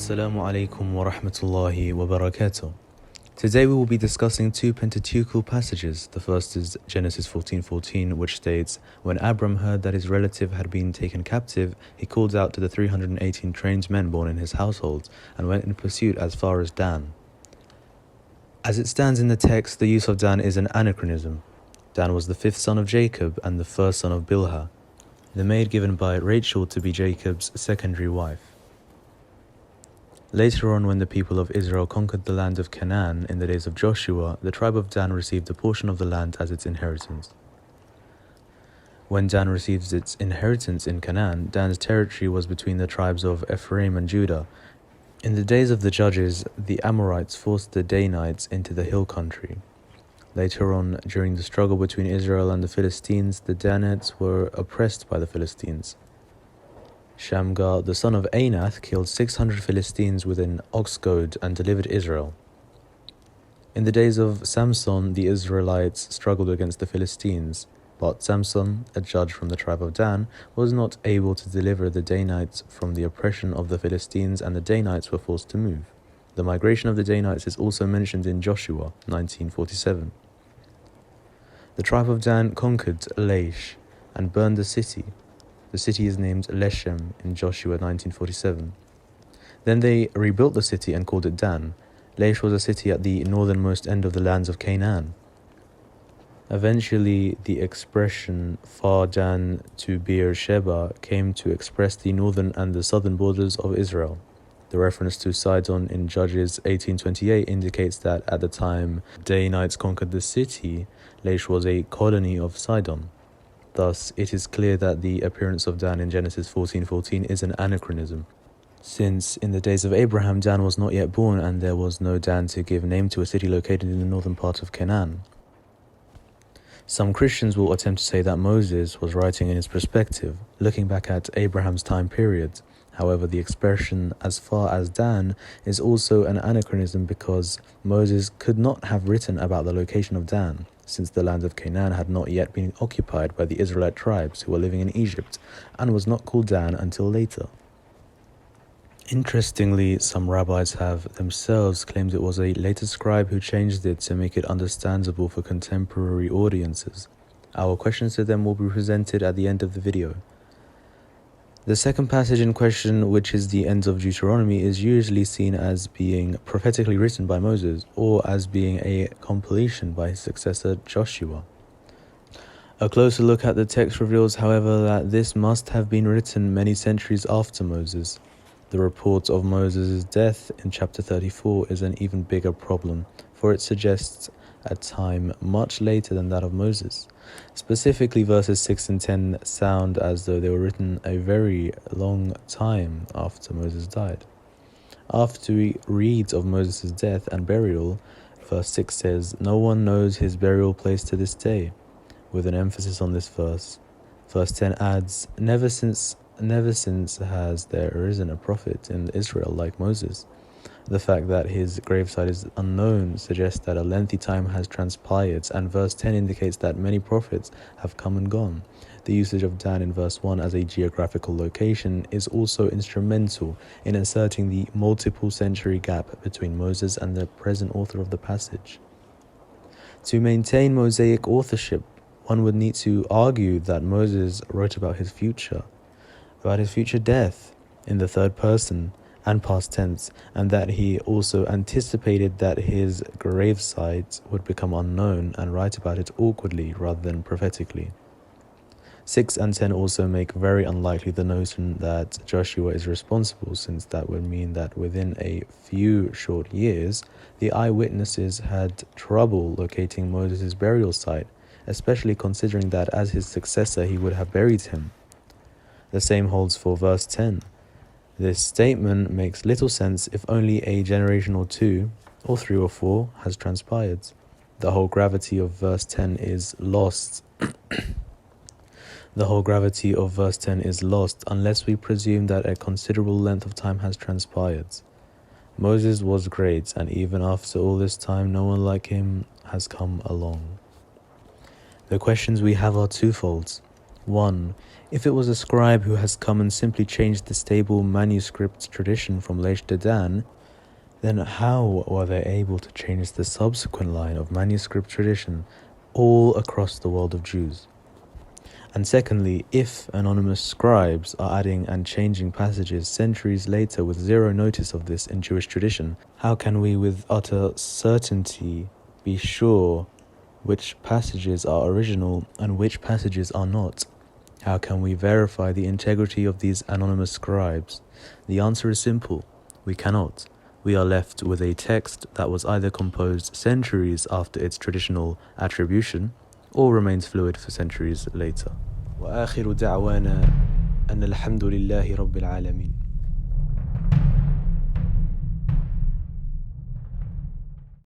Assalamu alaikum wa rahmatullahi wa barakatuh. Today we will be discussing two Pentateuchal passages. The first is Genesis 14:14, which states, "When Abram heard that his relative had been taken captive, he called out to the 318 trained men born in his household and went in pursuit as far as Dan." As it stands in the text, the use of Dan is an anachronism. Dan was the fifth son of Jacob and the first son of Bilhah, the maid given by Rachel to be Jacob's secondary wife. Later on, when the people of Israel conquered the land of Canaan in the days of Joshua, the tribe of Dan received a portion of the land as its inheritance. When Dan received its inheritance in Canaan, Dan's territory was between the tribes of Ephraim and Judah. In the days of the judges, the Amorites forced the Danites into the hill country. Later on, during the struggle between Israel and the Philistines, the Danites were oppressed by the Philistines. Shamgar, the son of Anath, killed 600 Philistines with an ox goad and delivered Israel. In the days of Samson, the Israelites struggled against the Philistines, but Samson, a judge from the tribe of Dan, was not able to deliver the Danites from the oppression of the Philistines, and the Danites were forced to move. The migration of the Danites is also mentioned in Joshua 19:47. The tribe of Dan conquered Laish and burned the city. The city is named Leshem in Joshua 19:47. Then they rebuilt the city and called it Dan. Laish was a city at the northernmost end of the lands of Canaan. Eventually, the expression Far Dan to Beersheba came to express the northern and the southern borders of Israel. The reference to Sidon in Judges 18:28 indicates that at the time Danites conquered the city, Laish was a colony of Sidon. Thus, it is clear that the appearance of Dan in Genesis 14:14 is an anachronism, since in the days of Abraham, Dan was not yet born and there was no Dan to give name to a city located in the northern part of Canaan. Some Christians will attempt to say that Moses was writing in his perspective, looking back at Abraham's time period. However, the expression "as far as Dan" is also an anachronism because Moses could not have written about the location of Dan, since the land of Canaan had not yet been occupied by the Israelite tribes who were living in Egypt, and was not called Dan until later. Interestingly, some rabbis have themselves claimed it was a later scribe who changed it to make it understandable for contemporary audiences. Our questions to them will be presented at the end of the video. The second passage in question, which is the end of Deuteronomy, is usually seen as being prophetically written by Moses, or as being a completion by his successor Joshua. A closer look at the text reveals, however, that this must have been written many centuries after Moses. The report of Moses' death in chapter 34 is an even bigger problem, for it suggests a time much later than that of Moses. Specifically, verses 6 and 10 sound as though they were written a very long time after Moses died. After we read of Moses' death and burial, verse 6 says, "No one knows his burial place to this day," with an emphasis on this verse. Verse 10 adds, Never since has there arisen a prophet in Israel like Moses." The fact that his gravesite is unknown suggests that a lengthy time has transpired, and verse 10 indicates that many prophets have come and gone. The usage of Dan in verse 1 as a geographical location is also instrumental in inserting the multiple century gap between Moses and the present author of the passage. To maintain Mosaic authorship, one would need to argue that Moses wrote about his future death in the third person and past tense, and that he also anticipated that his gravesite would become unknown and write about it awkwardly rather than prophetically. 6 and 10 also make very unlikely the notion that Joshua is responsible, since that would mean that within a few short years, the eyewitnesses had trouble locating Moses' burial site, especially considering that as his successor he would have buried him. The same holds for verse 10. This statement makes little sense if only a generation or two, or 3 or 4, has transpired. The whole gravity of verse 10 is lost. Unless we presume that a considerable length of time has transpired. Moses was great, and even after all this time, no one like him has come along. The questions we have are twofold. 1. If it was a scribe who has come and simply changed the stable manuscript tradition from Leish to Dan, then how were they able to change the subsequent line of manuscript tradition all across the world of Jews? And secondly, if anonymous scribes are adding and changing passages centuries later with zero notice of this in Jewish tradition, how can we with utter certainty be sure which passages are original and which passages are not? How can we verify the integrity of these anonymous scribes? The answer is simple: we cannot. We are left with a text that was either composed centuries after its traditional attribution or remains fluid for centuries later. وآخر دعوانا أن الحمد لله رب العالمين.